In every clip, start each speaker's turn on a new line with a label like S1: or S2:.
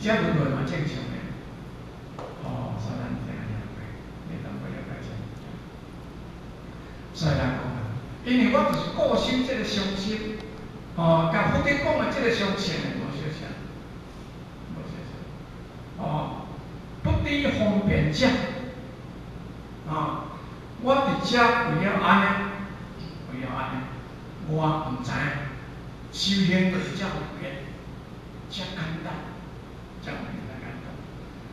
S1: 且轮回嘛正常的。哦，所以咱一定要了解，你当不了解这。所以咱讲啊，因为我就是固守这个常识，哦，甲佛经讲的这个常识的无相像，无相像。哦，不离方便者，啊，我伫遮为了安尼，为了安尼，我唔知修行就是遮方便，遮简单，遮简单。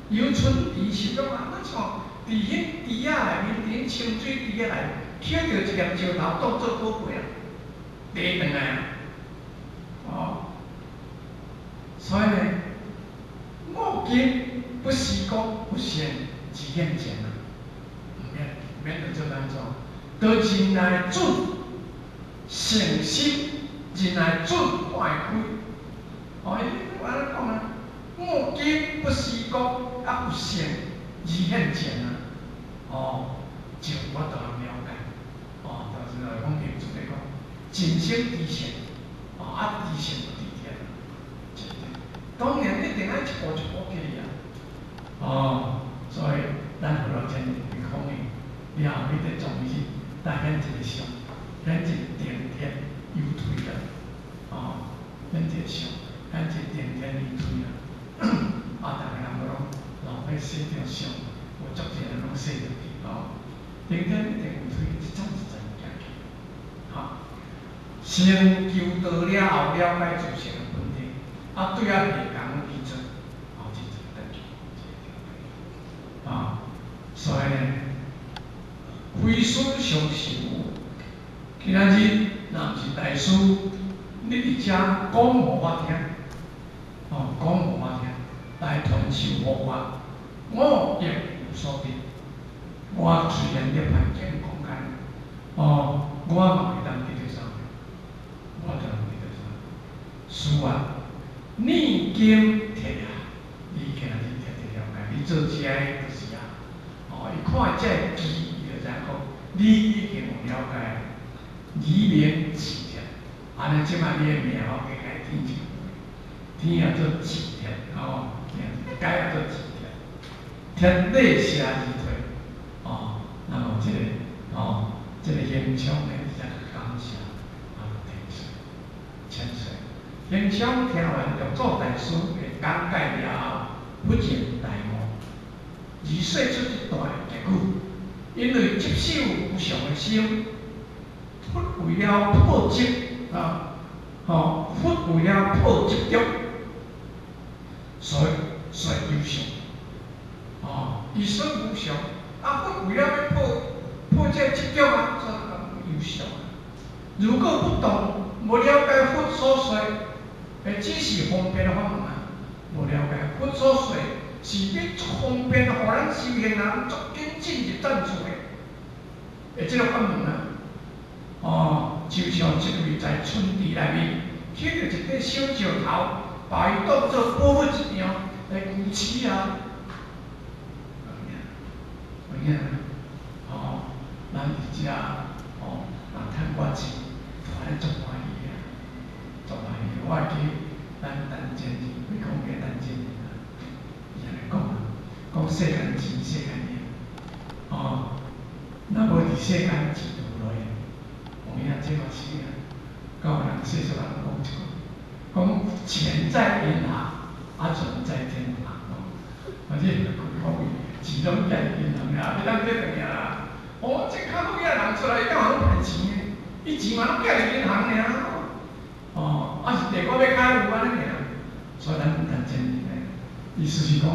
S1: 游春池是讲啊，我像伫迄池仔内面，伫清水池仔内，捡到一粒石头当做宝贝啊，摕转来啊，哦，所以呢，我今不是讲不显只现前啊，免得做咱做，到人来准诚心，人来准外开，哦，我安尼讲啊。我今不是讲啊有现而现前啊，哦，就我都能了解，哦，就是来讲譬如做咧讲，真心知现，哦，啊知现就知天，当然一定要一步一步去啊，哦，所以咱佛老前会讲的，了后你得重视，但显一个相，显一个定天有推的，哦，显一个相，显一个定天有推啊。啊，大家人都讲老岁洗着相，有足济人拢洗着去哦。顶天一定有推，一站一站行去。好，先求道了后，了解自身的本体，啊，对啊，下讲基础，哦，这就得去，啊，所以呢，非顺常修，今仔日若毋是大师，你伫遮讲无我听。哦，讲无我听，来传授予我，我亦有所得。我虽然咧环境空间，哦，我嘛会当得到啥？我就能得到啥？是啊，你经摕啊，你今仔日摕了解，你做遮个就是啊，哦，伊看遮个机，伊就知讲，你已经有了解，以免自天，安尼即摆你的名号加改天上。天也做自天，哦，天也做自天，天地下而退，哦，那么这个，哦，这个形象呢，是一个感谢，啊，天水，千岁，形象听完玉祖大师的讲解了后，不尽大悟，而说出一段结句，因为接受无常的心，佛为了破执啊，哦，佛为了破执着。所以有常，哦，伊说无常，啊，佛为了要破这执着啊，所以有常。如果不懂，无了解佛所说，只是方便的法门啊，无了解佛所说是要足方便，互咱修行人足紧进入正处的，这个法门啊，哦，就像一位在村地内面捡到一块小石头。把伊当作宝物一样来扶持啊，有影，哦，咱伫遮哦，人趁我钱，反正足欢喜啊，足欢喜。我会记咱陈前年，你讲嘅陈前年啊，伊安尼讲啊，讲世间钱，世间人，哦，若无伫世间钱就无路用，有影这嘛是啊，敢有人世俗人讲一句。讲钱在银行，啊，存在天堂哦。或者讲钱拢在银行啊，你当这个啦。哦，这较好个人出来，干嘛拢赚钱呢？伊钱嘛拢寄伫银行尔。哦，啊是地我要开户安尼尔。所以咱真呢，意思是讲，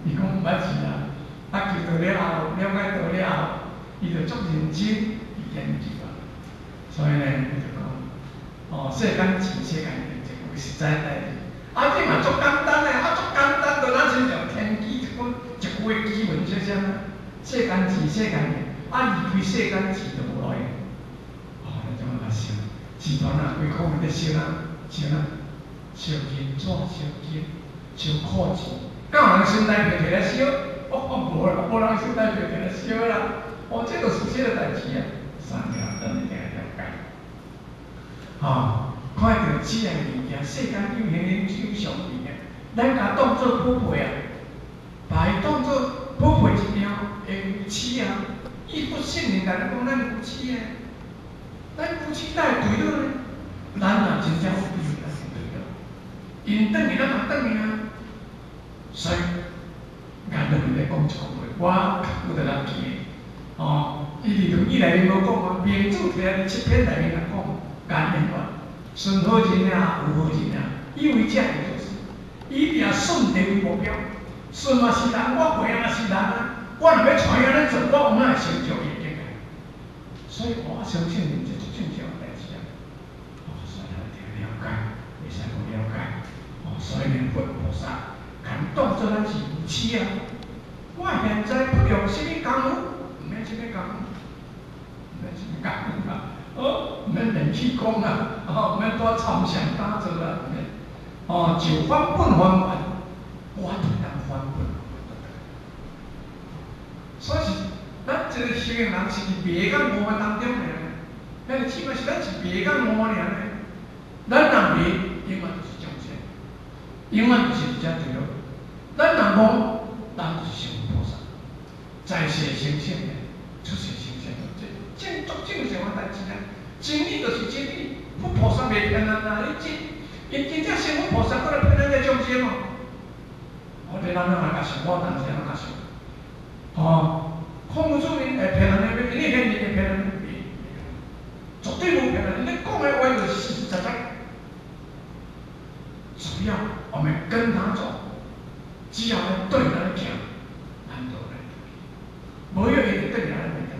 S1: 伊讲毋捌钱啊，啊求到了后，了解到了后，伊就足认真去研究啊。所以呢，伊就讲，哦，世间钱，世间人。实在代志，啊，这嘛足简单嘞，啊，足简单，就咱亲像天机一句基本就啥啊，世间钱，世间人，啊，离开世间钱就无路用。哦，咱种啊想，钱团啊，规块在烧啊，烧啊，烧金纸，烧金，烧裤钱，敢有人身内票摕来烧？无啦，无人身内票摕来烧啦。哦，这就是这个代志啊，三条等一定要了解，哦。看到这样物件，世间有形的有常物件，咱甲当做宝贝啊，把伊当做宝贝一样的夫妻啊。伊不信任，甲咱讲咱夫妻啊，咱夫妻才会对了呢。咱若真正有对了，咱就对了。因等于咱嘛等于啊，所以俺两个在讲一句话，我有得人记的哦。伊从以来面无讲啊，民主摕来7篇内面来讲，干言话，顺好人啊，有好人啊，以为这个就是，伊定顺定为目标，顺嘛是人，我袂也是人啊。我若要像伊安尼做，我有哪会成就伊应该？所以我相信人这是正常的代志啊。哦，所以咱一定要了解，袂使不了解。哦，所以呢，佛菩萨敢当作咱是夫妻啊。我现在不用什么功夫，唔免什么功夫，唔免什么功夫啊。哦，唔免练气功啊，哦，唔免多参详打坐啊，唔免。哦，就翻本翻完，我就当翻本。所以是，咱一个修行人是袂讲悟的当中尔，迄个起码是咱是袂讲悟尔呢。咱若袂，永远就是众生，永远就是遮对了。咱若悟，咱就是成菩萨，在世成圣的，出世成圣的，这正足正常的代志啊。真理就是真理，佛菩萨袂骗人啊！你因真正成佛菩萨，过来骗咱这众生哦。我哋咱哪甲想，我当时哪甲想。哦，孔子会骗人的，你骗人会骗人的，绝对无骗人。你讲的话就是实实在在，只要我们跟他走，只要他对咱讲，咱就来。无要伊就对咱袂得，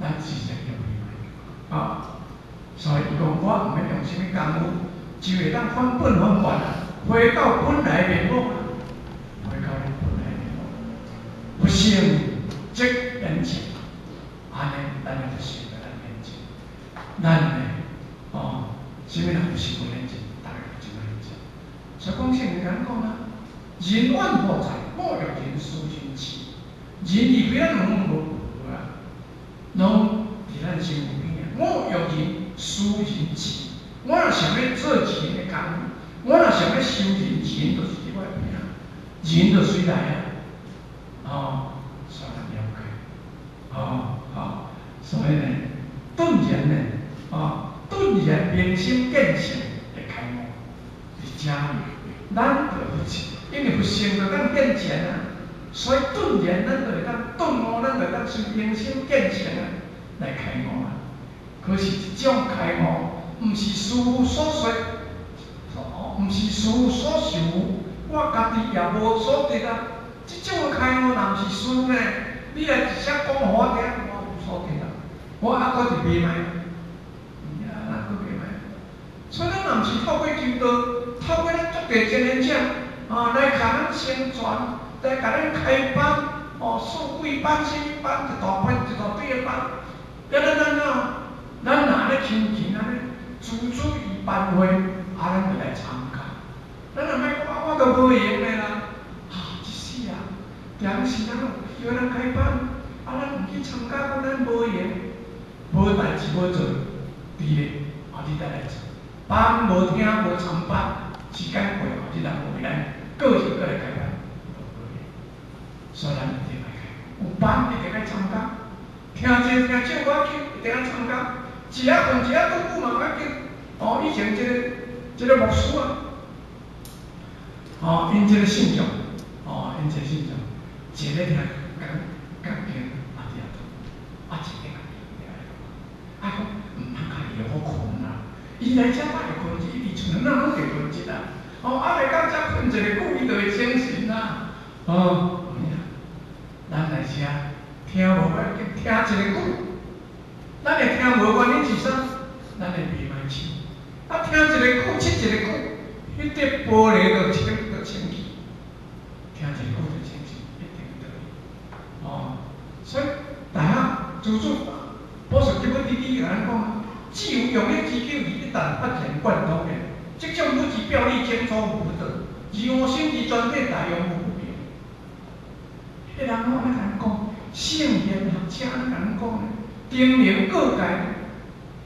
S1: 咱自然有意啊。所以伊讲我毋免用什么功夫，就会当返本返还啊，回到本来面目啊，回到咱本来面目。不信即人情，安尼咱就信在咱面前。咱呢，哦，什么人不是不认真，大家就真认真。所以讲圣人讲啊，人怨何在？莫要人输人气。人离开咱拢无啊，拢伫咱身边啊。莫要人输人气。我若想要做人的工，我若想要修人，人就是伫我边啊，人就随来啊。哦，所以了解，哦，所以呢，顿然呢，顿然明心见性的开悟，是家里，咱就不是，因为不信就咱见钱啊，所以顿然咱就会当顿悟，咱就当随明心见性啊来开悟啊。可是这种开悟，唔是师父所说，唔是师父所受，我家己也无所得啊。这种的开悟，若毋是师呢，你来一声讲互我听，我无所得啊。我还佫是迷茫，呀，咱佫迷茫。所以咱若毋是透过求道，透过咱足地真言者，来甲咱宣传，来甲咱开班，数几班、什么班，一大班、一大堆的班，了咱若咧亲近安尼，自主以班会，咱就来参加。咱若莫讲我都无闲的啦。一世啊，平时咱叫咱开班，咱毋去参加，讲咱无闲，无代志无做，伫咧，你再来做。班无听无参班，时间过，你人无来，个性过来开班，所以咱一定要开。有班一定要参加，听少听少我紧，一定要参加。一下混一下都不嘛要紧。以前这个牧师啊，因这个信众。因这信众，一个听讲经，伫遐读，一个讲，讲，唔通家己好困啊！伊来遮摆会困一，伊厝内拢会困一啊。袂到遮困一个久，伊就会精神啊。咱来遮听无要紧，听一个久，咱会听无原因是啥？咱会迷茫去。听一个久，七一个久，迄块玻璃就清去。听一个久就清去，一定对。所以大家自主，保守基本理甲咱讲，只有用力之久，一旦发现贯通的，这种不是表里清楚无得，自我心之专备，大用无不变。迄人我安尼甲讲，圣贤学者安尼甲咱讲，丁明各界，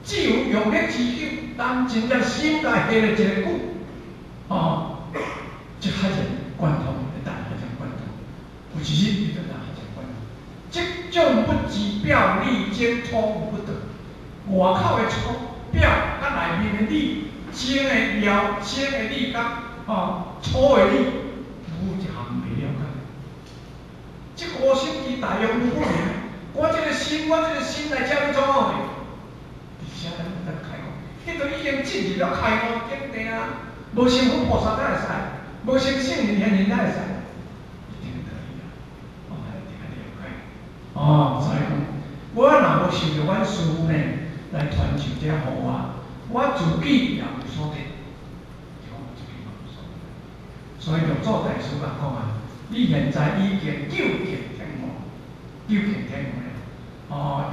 S1: 只有用力之久，咱真正心内下了一个久，这较认。通会当海上关头，有一日你就当海上关头。即种不知表里间通不得，外口的粗表甲内面的理，精的料，精的理甲粗的理，有一项袂了解。即无心之大用无不明。我这个心来遮要创好的，而且咱得开悟，迄个已经进入了开悟境地啊！无成佛菩萨才会使，无成圣人贤人才会使，一定可以啊！一定要了解。所以讲，我若无受着阮师父呢来传授这互我自己也无所得，所以六祖大师甲讲啊，你现在已经究竟天魔，究竟天魔了。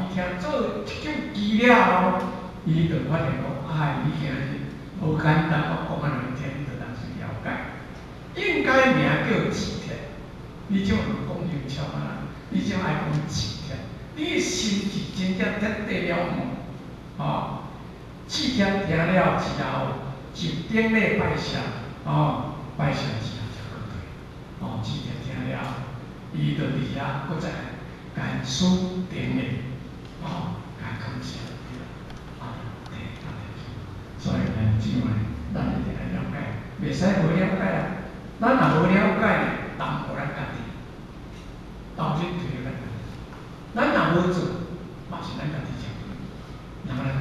S1: 伊听做一种机了后，伊就发现讲，已经无简单，我讲啊两天就当是了解。应该名叫智铁，你种人讲灵巧啊，你种爱讲智铁，你心是真正彻底了悟。智铁听了之后，就顶礼拜谢，拜谢之后才过退。智铁听了，伊就伫遐搁再干书顶礼，干感谢。所以呢，即卖咱一定要了解，袂使无了解啊！咱若无了解呢，耽误咱家己，到日退咱家己。咱若无做，嘛是咱家己吃亏。人来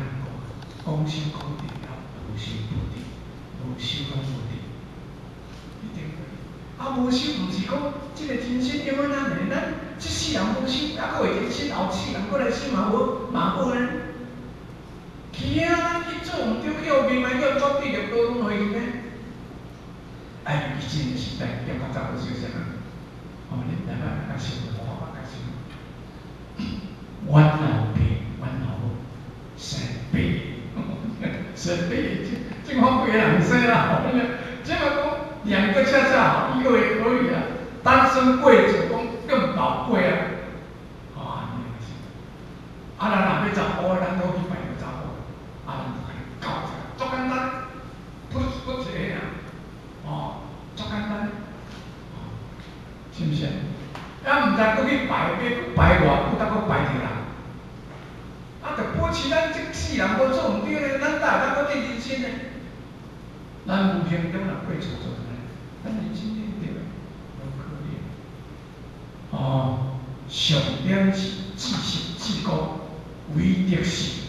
S1: 讲修考定了，无修不定，无修拢无定，一定会。无修毋是讲即个真心永远咱的，咱即世人无修，还佫会真后世人过来修嘛无呢？去啊！咱去做毋对，去互面卖叫绝对着倒拢回去呢。以前的时代，要较早好少啥啊？你大家较少看法较少。阮老爸、阮老母生病，生病，这方贵人生啦。即嘛讲2个恰恰1个也可以啊。单身贵子讲更宝贵啊！咱若要查甫，咱都去拜个查甫，咱就甲伊教一下，足简单，不一个啊，足简单，是毋是？毋知佫去拜，要佫拜偌久，才佫拜着人。着保持咱即世人无做毋对咧，咱哪会当佫见人生呢？咱无形中若过错做呢，咱人生一定无可能。上点是知识至高。唯德是，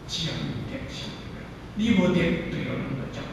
S1: 只有有德才对。你无德，对了，你就讲。